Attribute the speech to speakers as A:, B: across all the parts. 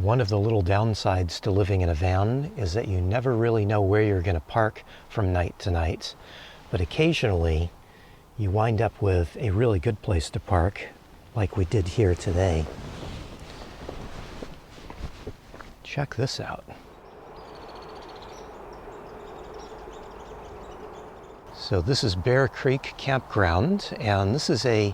A: One of the little downsides to living in a van is that you never really know where you're going to park from night to night. But occasionally, you wind up with a really good place to park, like we did here today. Check this out. So this is Bear Creek Campground, and this is a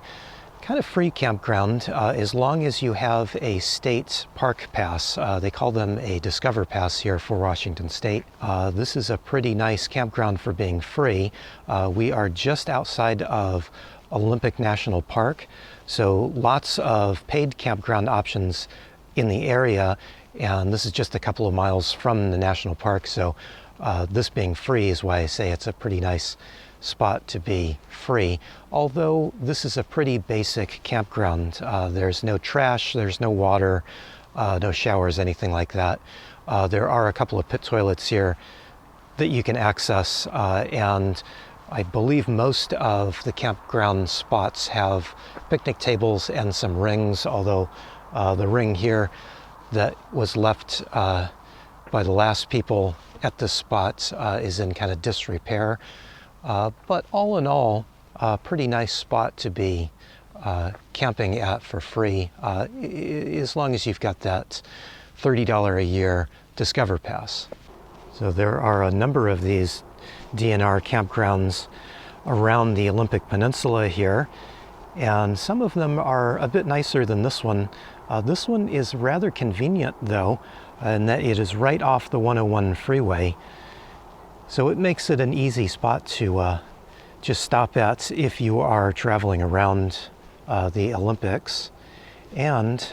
A: kind of free campground as long as you have a state park pass. They call them a Discover Pass here for Washington State. This is a pretty nice campground for being free. We are just outside of Olympic National Park, so lots of paid campground options in the area, and this is just a couple of miles from the national park, so this being free is why I say it's a pretty nice spot to be free. Although this is a pretty basic campground. There's no trash, there's no water, no showers, anything like that. There are a couple of pit toilets here that you can access, and I believe most of the campground spots have picnic tables and some rings, although the ring here that was left by the last people at this spot is in kind of disrepair. But all in all, a pretty nice spot to be camping at for free, as long as you've got that $30 a year Discover Pass. So there are a number of these DNR campgrounds around the Olympic Peninsula here, and some of them are a bit nicer than this one. This one is rather convenient though, in that it is right off the 101 freeway. So it makes it an easy spot to just stop at if you are traveling around the Olympics. And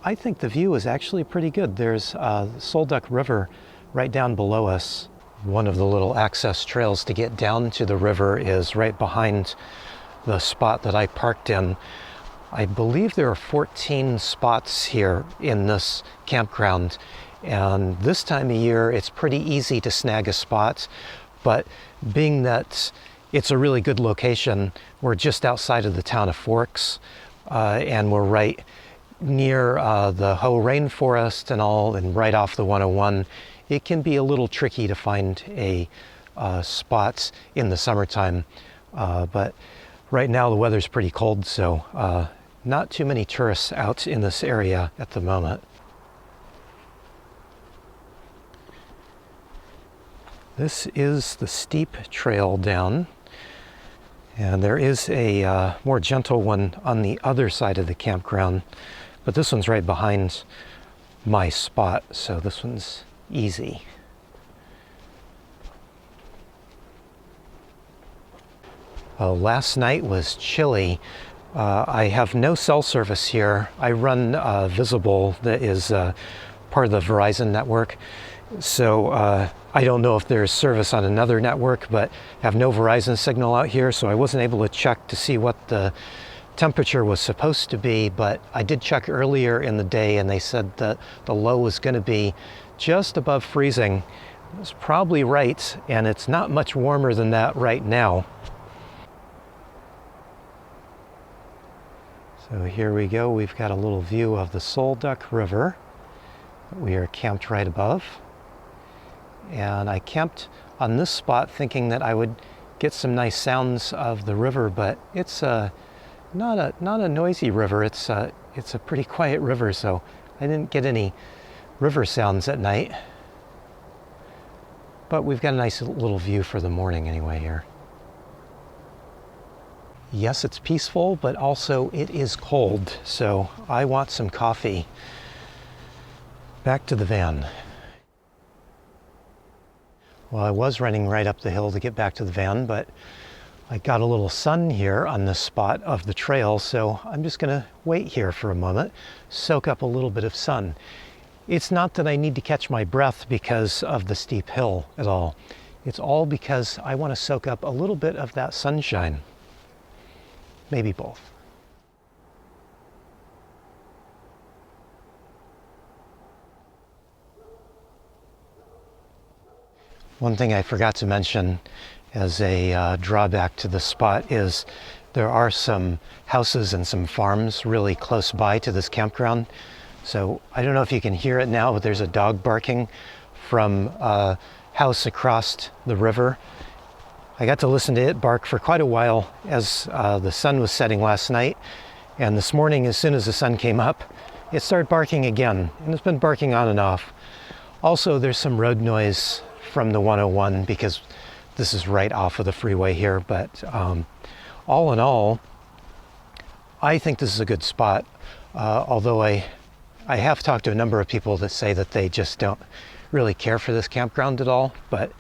A: I think the view is actually pretty good. There's Sol Duc River right down below us. One of the little access trails to get down to the river is right behind the spot that I parked in. I believe there are 14 spots here in this campground. And this time of year, it's pretty easy to snag a spot, but being that it's a really good location, we're just outside of the town of Forks, and we're right near the Hoh rainforest and all, and right off the 101. It can be a little tricky to find a spot in the summertime, but right now the weather's pretty cold, so not too many tourists out in this area at the moment. This is the steep trail down, and there is a more gentle one on the other side of the campground, but this one's right behind my spot, so this one's easy. Last night was chilly. I have no cell service here. I run Visible, that is part of the Verizon network. So I don't know if there's service on another network, but have no Verizon signal out here, so I wasn't able to check to see what the temperature was supposed to be, but I did check earlier in the day and they said that the low was going to be just above freezing. It's probably right, and it's not much warmer than that right now. So here we go. We've got a little view of the Sol Duc River that we are camped right above. And I camped on this spot thinking that I would get some nice sounds of the river, but it's not a noisy river. It's a pretty quiet river, so I didn't get any river sounds at night. But we've got a nice little view for the morning anyway here. Yes, it's peaceful, but also it is cold, so I want some coffee. Back to the van. Well, I was running right up the hill to get back to the van, but I got a little sun here on this spot of the trail, so I'm just gonna wait here for a moment, soak up a little bit of sun. It's not that I need to catch my breath because of the steep hill at all. It's all because I want to soak up a little bit of that sunshine. Maybe both. One thing I forgot to mention as a drawback to the spot is there are some houses and some farms really close by to this campground. So I don't know if you can hear it now, but there's a dog barking from a house across the river. I got to listen to it bark for quite a while as the sun was setting last night. And this morning, as soon as the sun came up, it started barking again. And it's been barking on and off. Also, there's some road noise from the 101 because this is right off of the freeway here. But all in all, I think this is a good spot. Although I have talked to a number of people that say that they just don't really care for this campground at all. But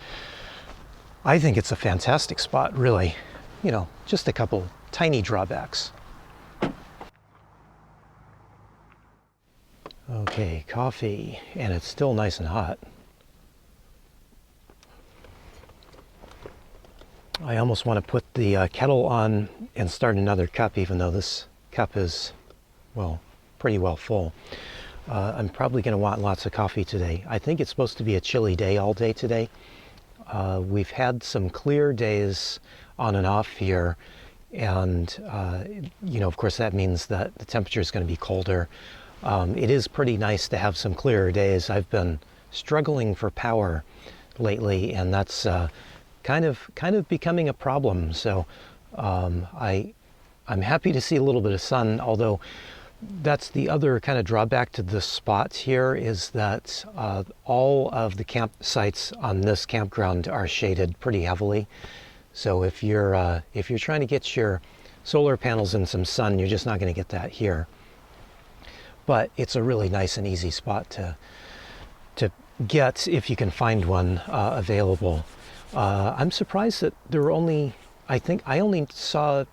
A: I think it's a fantastic spot, really. You know, just a couple tiny drawbacks. Okay, coffee, and it's still nice and hot. I almost want to put the kettle on and start another cup, even though this cup is, well, pretty well full. I'm probably going to want lots of coffee today. I think it's supposed to be a chilly day all day today. We've had some clear days on and off here, and you know, of course that means that the temperature is going to be colder. It is pretty nice to have some clearer days. I've been struggling for power lately, and that's kind of becoming a problem. So I'm happy to see a little bit of sun, although that's the other kind of drawback to this spot here is that all of the campsites on this campground are shaded pretty heavily. So if you're trying to get your solar panels in some sun, you're just not going to get that here. But it's a really nice and easy spot to get if you can find one available. I'm surprised that there were only, I think I only saw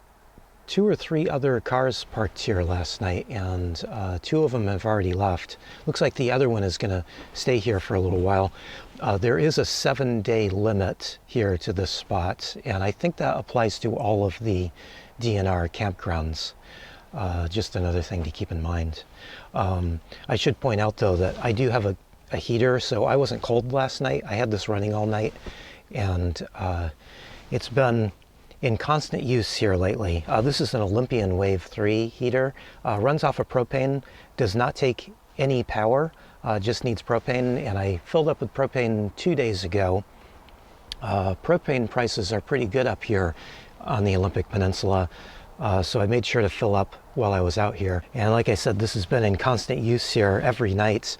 A: 2 or 3 other cars parked here last night, and 2 of them have already left. Looks like the other one is going to stay here for a little while. There is a 7-day limit here to this spot, and I think that applies to all of the DNR campgrounds. Just another thing to keep in mind. I should point out though that I do have a heater, so I wasn't cold last night. I had this running all night, and it's been in constant use here lately. This is an Olympian Wave 3 heater. Runs off of propane, does not take any power, just needs propane, and I filled up with propane 2 days ago. Propane prices are pretty good up here on the Olympic Peninsula, so I made sure to fill up while I was out here. And like I said, this has been in constant use here every night.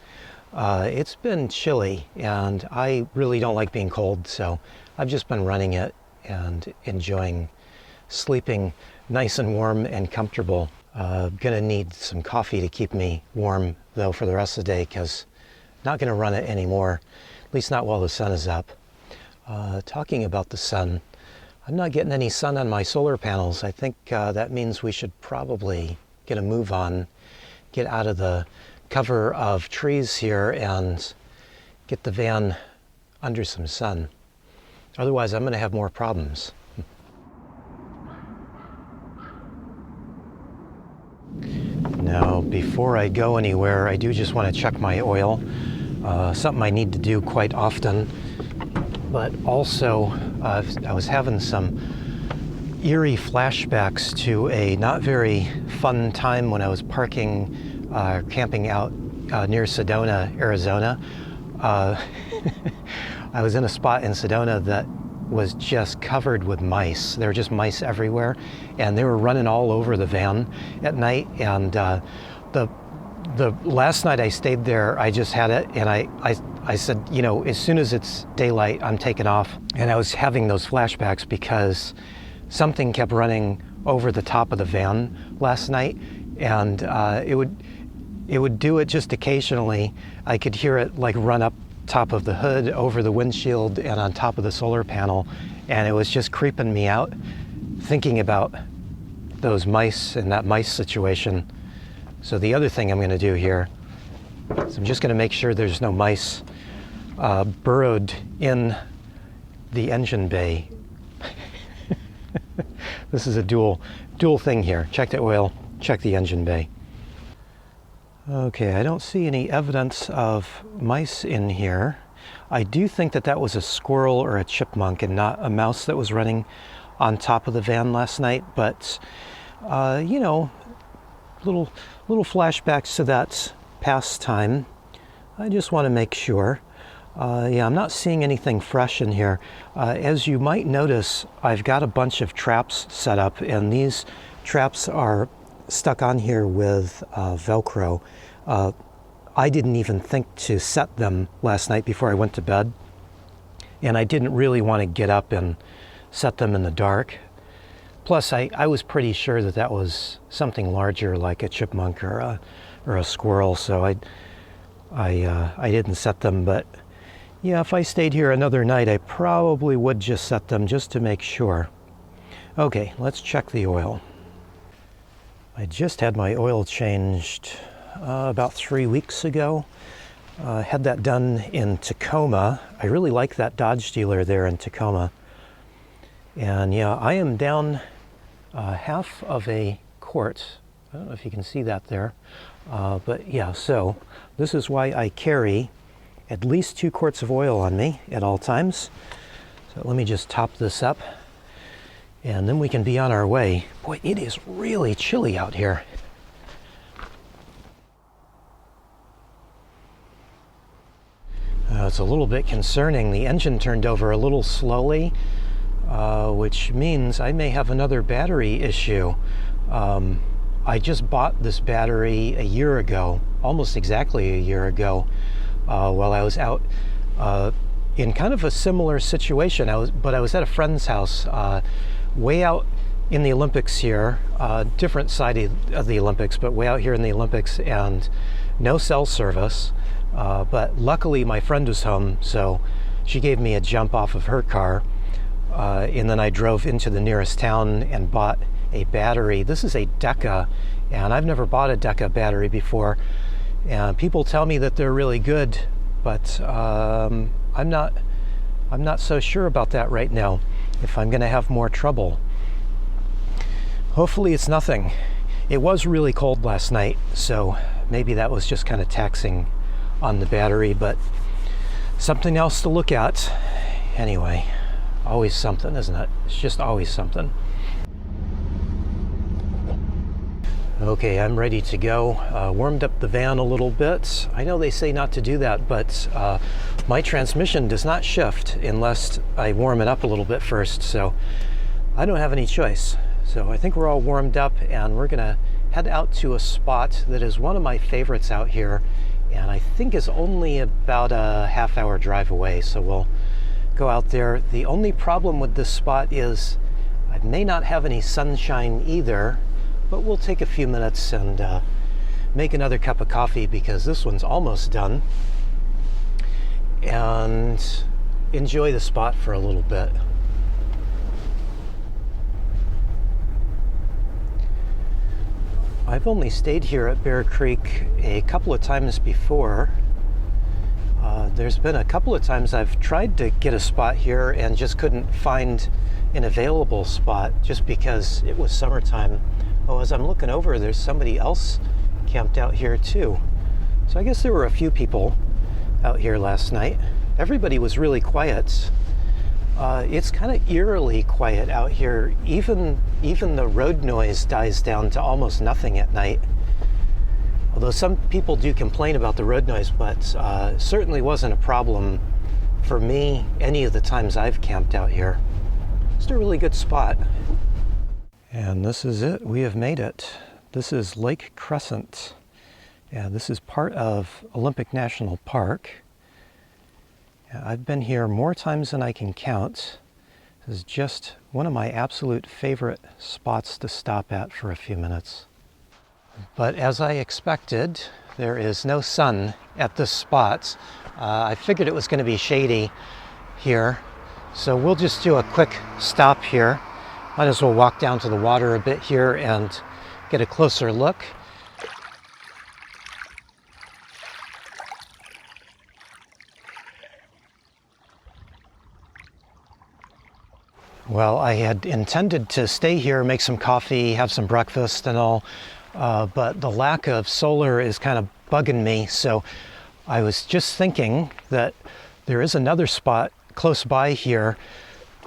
A: It's been chilly, and I really don't like being cold, so I've just been running it and enjoying sleeping nice and warm and comfortable. Gonna need some coffee to keep me warm though for the rest of the day, because not gonna run it anymore, at least not while the sun is up. Talking about the sun, I'm not getting any sun on my solar panels. I think that means we should probably get a move on, get out of the cover of trees here and get the van under some sun. Otherwise, I'm going to have more problems. Now, before I go anywhere, I do just want to check my oil. Something I need to do quite often. But also, I was having some eerie flashbacks to a not very fun time when I was camping out near Sedona, Arizona. I was in a spot in Sedona that was just covered with mice. There were just mice everywhere, and they were running all over the van at night. And the last night I stayed there, I just had it, and I said, you know, as soon as it's daylight, I'm taking off. And I was having those flashbacks because something kept running over the top of the van last night, and it would do it just occasionally. I could hear it like run up top of the hood, over the windshield, and on top of the solar panel, and it was just creeping me out thinking about those mice and that mice situation. So the other thing I'm going to do here is I'm just going to make sure there's no mice burrowed in the engine bay. This is a dual thing here. Check the oil, check the engine bay. Okay, I don't see any evidence of mice in here. I do think that was a squirrel or a chipmunk and not a mouse that was running on top of the van last night. But, you know, little flashbacks to that pastime. I just want to make sure. Yeah, I'm not seeing anything fresh in here. As you might notice, I've got a bunch of traps set up, and these traps are stuck on here with Velcro. I didn't even think to set them last night before I went to bed, and I didn't really want to get up and set them in the dark. Plus, I was pretty sure that that was something larger, like a chipmunk or a squirrel, so I didn't set them. But yeah, if I stayed here another night, I probably would just set them just to make sure. Okay, let's check the oil. I just had my oil changed about 3 weeks ago. Had that done in Tacoma. I really like that Dodge dealer there in Tacoma. And yeah, I am down half of a quart. I don't know if you can see that there. But yeah, so this is why I carry at least 2 quarts of oil on me at all times. So let me just top this up, and then we can be on our way. Boy, it is really chilly out here. It's a little bit concerning. The engine turned over a little slowly, which means I may have another battery issue. I just bought this battery a year ago, almost exactly a year ago, while I was out in kind of a similar situation. I was at a friend's house, way out in the Olympics here, different side of the Olympics, but way out here in the Olympics, and no cell service. But luckily my friend was home, so she gave me a jump off of her car, and then I drove into the nearest town and bought a battery. This is a Deca, and I've never bought a Deca battery before. And people tell me that they're really good, but I'm not so sure about that right now, if I'm going to have more trouble. Hopefully it's nothing. It was really cold last night, so maybe that was just kind of taxing on the battery, but something else to look at. Anyway, always something, isn't it? It's just always something. Okay, I'm ready to go. Warmed up the van a little bit. I know they say not to do that, but my transmission does not shift unless I warm it up a little bit first, so I don't have any choice. So I think we're all warmed up, and we're gonna head out to a spot that is one of my favorites out here, and I think is only about a half-hour drive away, so we'll go out there. The only problem with this spot is I may not have any sunshine either, but we'll take a few minutes and make another cup of coffee, because this one's almost done, and enjoy the spot for a little bit. I've only stayed here at Bear Creek a couple of times before. There's been a couple of times I've tried to get a spot here and just couldn't find an available spot just because it was summertime. Oh, as I'm looking over, there's somebody else camped out here too. So I guess there were a few people out here last night. Everybody was really quiet. It's kind of eerily quiet out here. Even the road noise dies down to almost nothing at night. Although some people do complain about the road noise, but certainly wasn't a problem for me any of the times I've camped out here. It's a really good spot. And this is it. We have made it. This is Lake Crescent. Yeah, this is part of Olympic National Park. I've been here more times than I can count. This is just one of my absolute favorite spots to stop at for a few minutes. But as I expected, there is no sun at this spot. I figured it was going to be shady here, so we'll just do a quick stop here. Might as well walk down to the water a bit here and get a closer look. Well, I had intended to stay here, make some coffee, have some breakfast and all, but the lack of solar is kind of bugging me. So I was just thinking that there is another spot close by here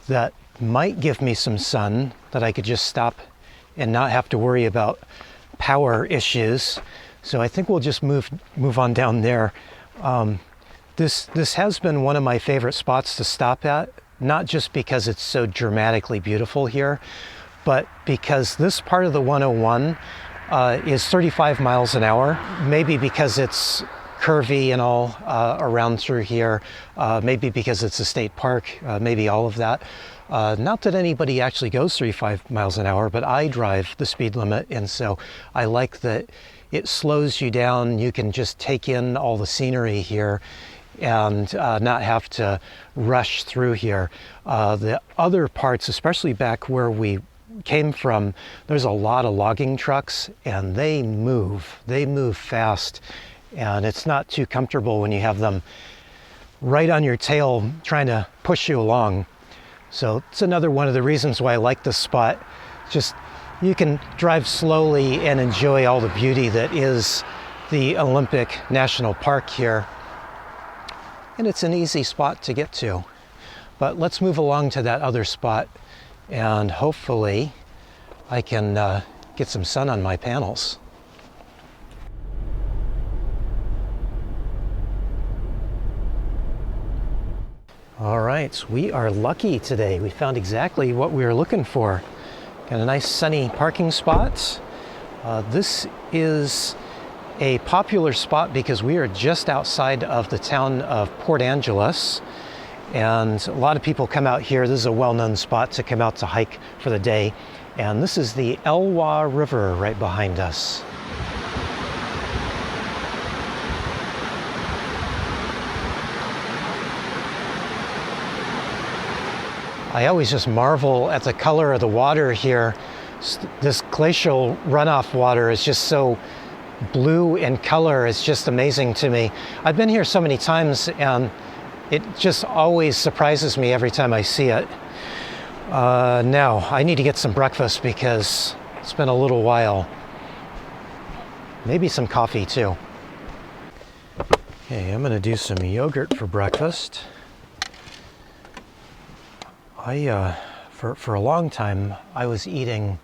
A: that might give me some sun, that I could just stop and not have to worry about power issues. So I think we'll just move on down there. This has been one of my favorite spots to stop at, not just because it's so dramatically beautiful here, but because this part of the 101 is 35 miles an hour, maybe because it's curvy and all around through here, maybe because it's a state park, maybe all of that. Not that anybody actually goes 35 miles an hour, but I drive the speed limit, and so I like that it slows you down. You can just take in all the scenery here and not have to rush through here. The other parts, especially back where we came from, there's a lot of logging trucks, and they move fast, and it's not too comfortable when you have them right on your tail trying to push you along. So it's another one of the reasons why I like this spot. Just you can drive slowly and enjoy all the beauty that is the Olympic National Park here. And it's an easy spot to get to. But let's move along to that other spot, and hopefully I can get some sun on my panels. All right, we are lucky today. We found exactly what we were looking for. Got a nice sunny parking spot. This is a popular spot because we are just outside of the town of Port Angeles, and a lot of people come out here. This is a well-known spot to come out to hike for the day, and this is the Elwha River right behind us. I always just marvel at the color of the water here. This glacial runoff water is just so blue in color. It's just amazing to me. I've been here so many times, and it just always surprises me every time I see it. Now, I need to get some breakfast because it's been a little while. Maybe some coffee too. Okay, I'm gonna do some yogurt for breakfast. For a long time, I was eating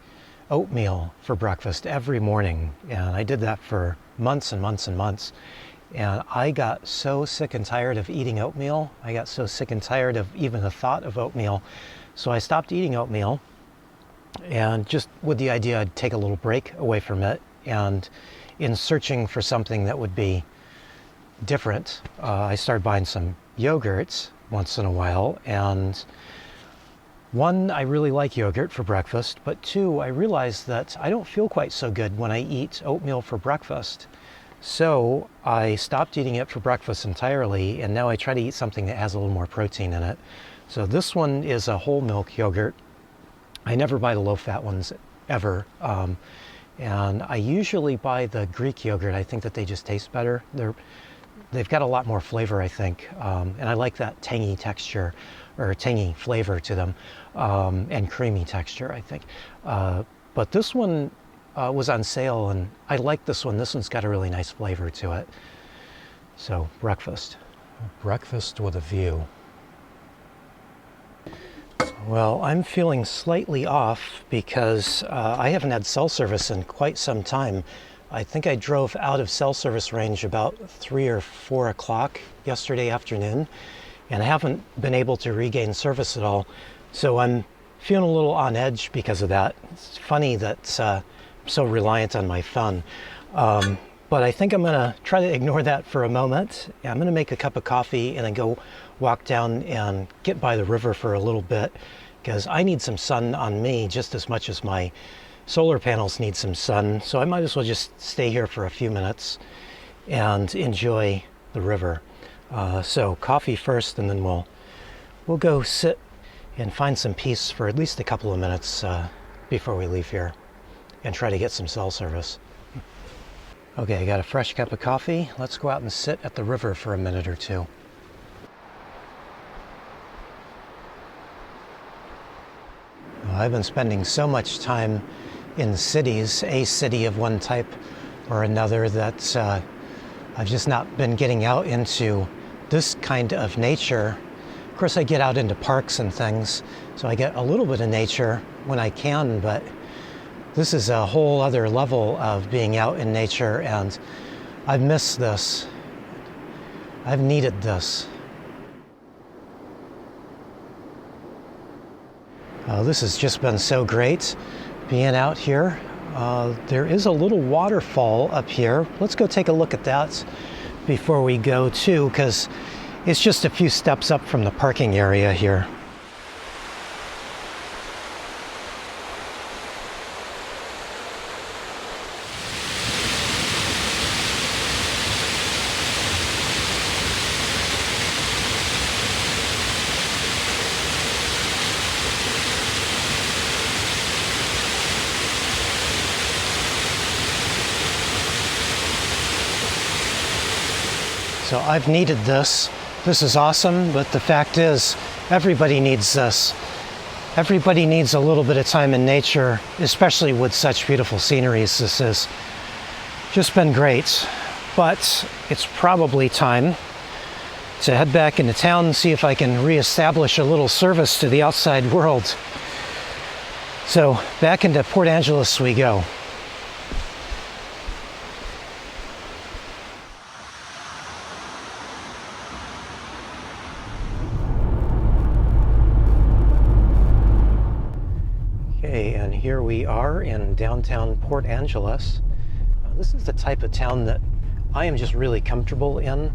A: oatmeal for breakfast every morning, and I did that for months and months and months. And I got so sick and tired of eating oatmeal. I got so sick and tired of even the thought of oatmeal. So I stopped eating oatmeal, and just with the idea I'd take a little break away from it. And in searching for something that would be different, I started buying some yogurts once in a while. And one, I really like yogurt for breakfast, but two, I realized that I don't feel quite so good when I eat oatmeal for breakfast. So I stopped eating it for breakfast entirely, and now I try to eat something that has a little more protein in it. So this one is a whole milk yogurt. I never buy the low-fat ones ever. And I usually buy the Greek yogurt. I think that they just taste better. They've got a lot more flavor, I think. And I like that tangy texture, or tangy flavor to them, and creamy texture, I think. But this one was on sale, and I like this one. This one's got a really nice flavor to it. So breakfast with a view. Well, I'm feeling slightly off because I haven't had cell service in quite some time. I think I drove out of cell service range about 3 or 4 o'clock yesterday afternoon, and I haven't been able to regain service at all. So I'm feeling a little on edge because of that. It's funny that I'm so reliant on my phone. But I think I'm gonna try to ignore that for a moment. I'm gonna make a cup of coffee and then go walk down and get by the river for a little bit, because I need some sun on me just as much as my solar panels need some sun. So I might as well just stay here for a few minutes and enjoy the river. So coffee first, and then we'll go sit and find some peace for at least a couple of minutes before we leave here and try to get some cell service. Okay, I got a fresh cup of coffee. Let's go out and sit at the river for a minute or two. I've been spending so much time in cities, a city of one type or another, that I've just not been getting out into this kind of nature. Of course, I get out into parks and things, so I get a little bit of nature when I can, but This is a whole other level of being out in nature, and I've missed this. I've needed this. This has just been so great being out here. There is a little waterfall up here. Let's go take a look at that before we go too, because it's just a few steps up from the parking area here. So I've needed this. This is awesome, but the fact is, everybody needs this. Everybody needs a little bit of time in nature, especially with such beautiful scenery as this is. Just been great, but it's probably time to head back into town and see if I can reestablish a little service to the outside world. So back into Port Angeles we go. And here we are in downtown Port Angeles. This is the type of town that I am just really comfortable in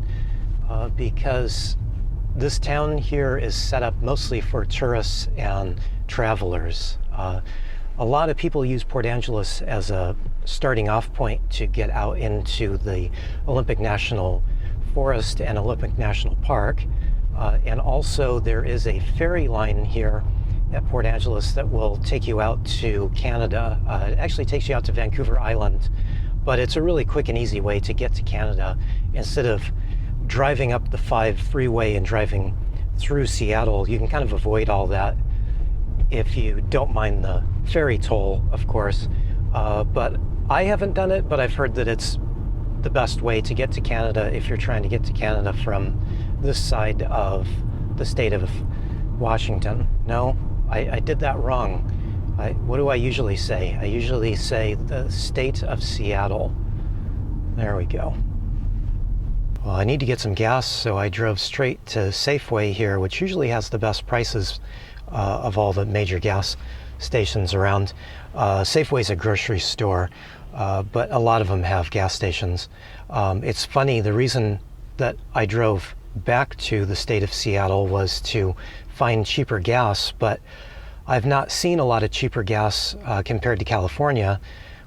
A: because this town here is set up mostly for tourists and travelers. A lot of people use Port Angeles as a starting off point to get out into the Olympic National Forest and Olympic National Park. And also there is a ferry line here at Port Angeles that will take you out to Canada. It actually takes you out to Vancouver Island, but it's a really quick and easy way to get to Canada instead of driving up the 5 freeway and driving through Seattle. You can kind of avoid all that if you don't mind the ferry toll, of course. But I haven't done it, but I've heard that it's the best way to get to Canada if you're trying to get to Canada from this side of the state of Washington. No, I did that wrong. What do I usually say? I usually say the state of Seattle. There we go. Well, I need to get some gas, so I drove straight to Safeway here, which usually has the best prices of all the major gas stations around. Safeway's a grocery store, but a lot of them have gas stations. It's funny, the reason that I drove back to the state of Seattle was to find cheaper gas, but I've not seen a lot of cheaper gas compared to California,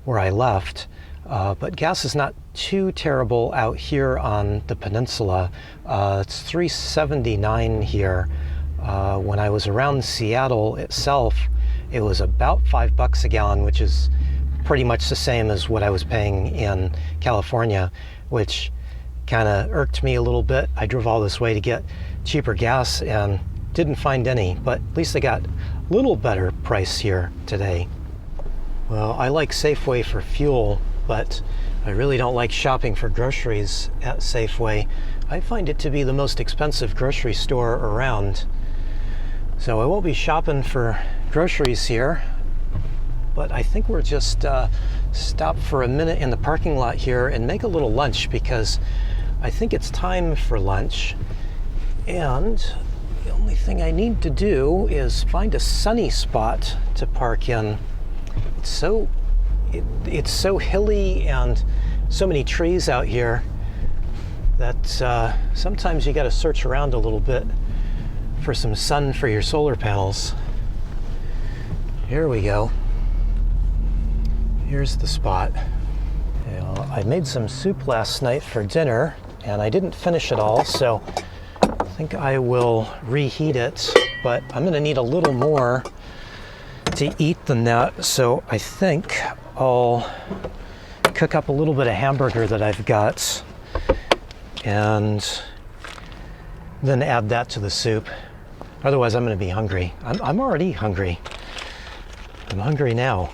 A: where I left. But gas is not too terrible out here on the peninsula. It's $3.79 here. When I was around Seattle itself, it was about $5 a gallon, which is pretty much the same as what I was paying in California, which kind of irked me a little bit. I drove all this way to get cheaper gas and didn't find any, but at least I got a little better price here today. Well, I like Safeway for fuel, but I really don't like shopping for groceries at Safeway. I find it to be the most expensive grocery store around. So I won't be shopping for groceries here, but I think we'll just stop for a minute in the parking lot here and make a little lunch, because I think it's time for lunch. And the only thing I need to do is find a sunny spot to park in. It's so hilly and so many trees out here that sometimes you got to search around a little bit for some sun for your solar panels. Here we go. Here's the spot. Well, I made some soup last night for dinner and I didn't finish it all, so I think I will reheat it, but I'm going to need a little more to eat than that, so I think I'll cook up a little bit of hamburger that I've got and then add that to the soup. Otherwise I'm going to be hungry. I'm already hungry. I'm hungry now.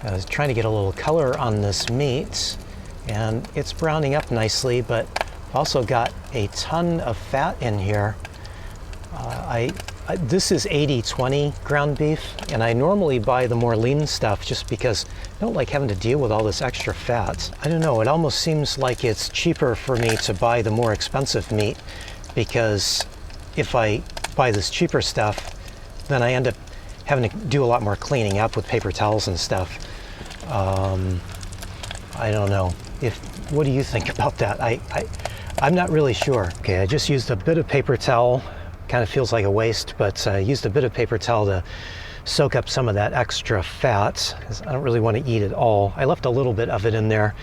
A: I was trying to get a little color on this meat, and it's browning up nicely, but Also got a ton of fat in here. This is 80/20 ground beef, and I normally buy the more lean stuff just because I don't like having to deal with all this extra fat. I don't know, it almost seems like it's cheaper for me to buy the more expensive meat, because if I buy this cheaper stuff, then I end up having to do a lot more cleaning up with paper towels and stuff. I don't know. What do you think about that? I'm not really sure. Okay, I just used a bit of paper towel. Kind of feels like a waste, but I used a bit of paper towel to soak up some of that extra fat, because I don't really want to eat it all. I left a little bit of it in there,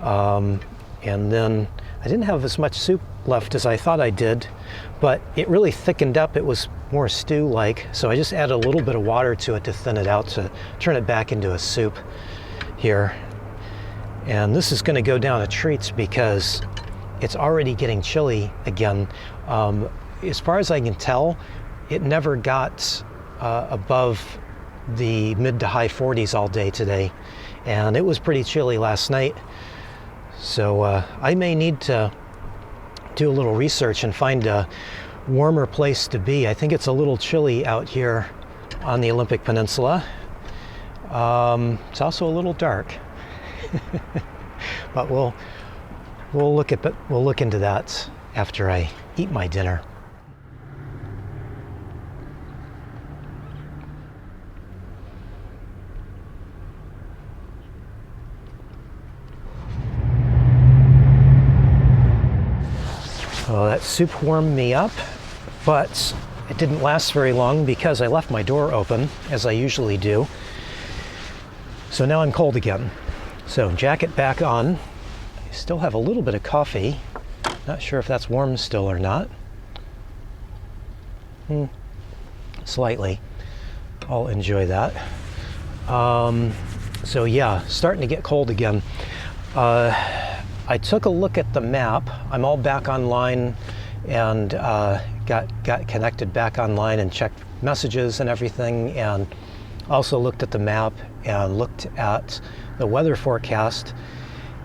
A: and then I didn't have as much soup left as I thought I did, but it really thickened up. It was more stew-like, so I just added a little bit of water to it to thin it out, to turn it back into a soup here. And this is going to go down a treat because it's already getting chilly again. As far as I can tell, it never got above the mid to high 40s all day today, and it was pretty chilly last night. So I may need to do a little research and find a warmer place to be. I think it's a little chilly out here on the Olympic Peninsula. It's also a little dark, but we'll look into that after I eat my dinner. Well, that soup warmed me up, but it didn't last very long because I left my door open, as I usually do. So now I'm cold again. So jacket back on. I still have a little bit of coffee. Not sure if that's warm still or not. Slightly. I'll enjoy that. So yeah, starting to get cold again. I took a look at the map. I'm all back online and got connected back online and checked messages and everything, and also looked at the map and looked at the weather forecast.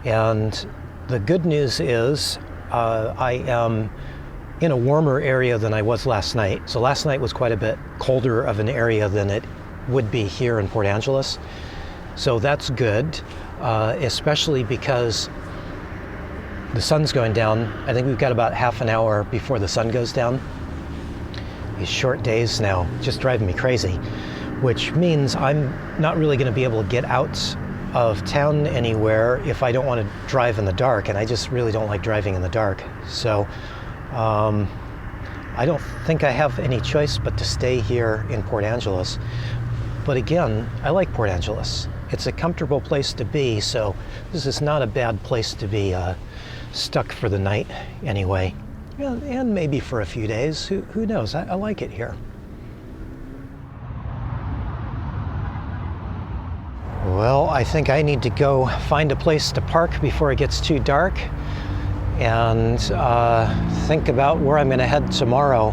A: And the good news is I am in a warmer area than I was last night. So last night was quite a bit colder of an area than it would be here in Port Angeles. So that's good, especially because the sun's going down. I think we've got about half an hour before the sun goes down. These short days now just driving me crazy, which means I'm not really going to be able to get out of town anywhere if I don't want to drive in the dark, and I just really don't like driving in the dark. So I don't think I have any choice but to stay here in Port Angeles. But again, I like Port Angeles. It's a comfortable place to be, so this is not a bad place to be stuck for the night anyway. And maybe for a few days. Who knows? I like it here. Well, I think I need to go find a place to park before it gets too dark, and think about where I'm going to head tomorrow.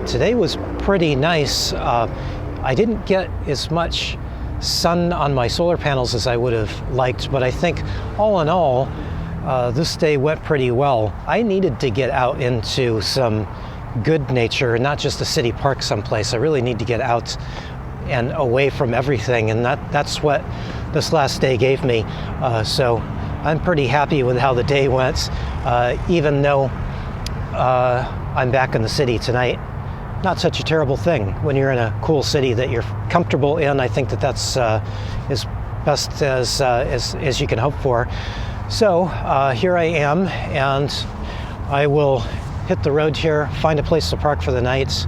A: Today was pretty nice. I didn't get as much sun on my solar panels as I would have liked, but I think all in all, this day went pretty well. I needed to get out into some good nature, not just a city park someplace. I really need to get out and away from everything, and that's what this last day gave me. So I'm pretty happy with how the day went, even though I'm back in the city tonight. Not such a terrible thing when you're in a cool city that you're comfortable in. I think that's as best as you can hope for. So here I am, and I will hit the road here, find a place to park for the night,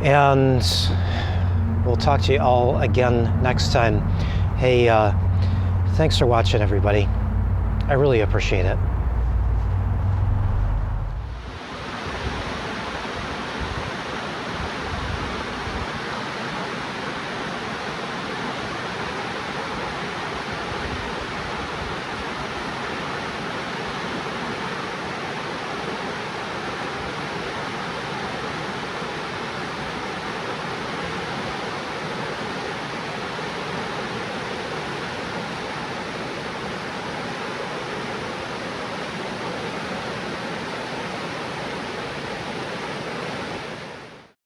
A: and we'll talk to you all again next time. Hey, thanks for watching, everybody. I really appreciate it.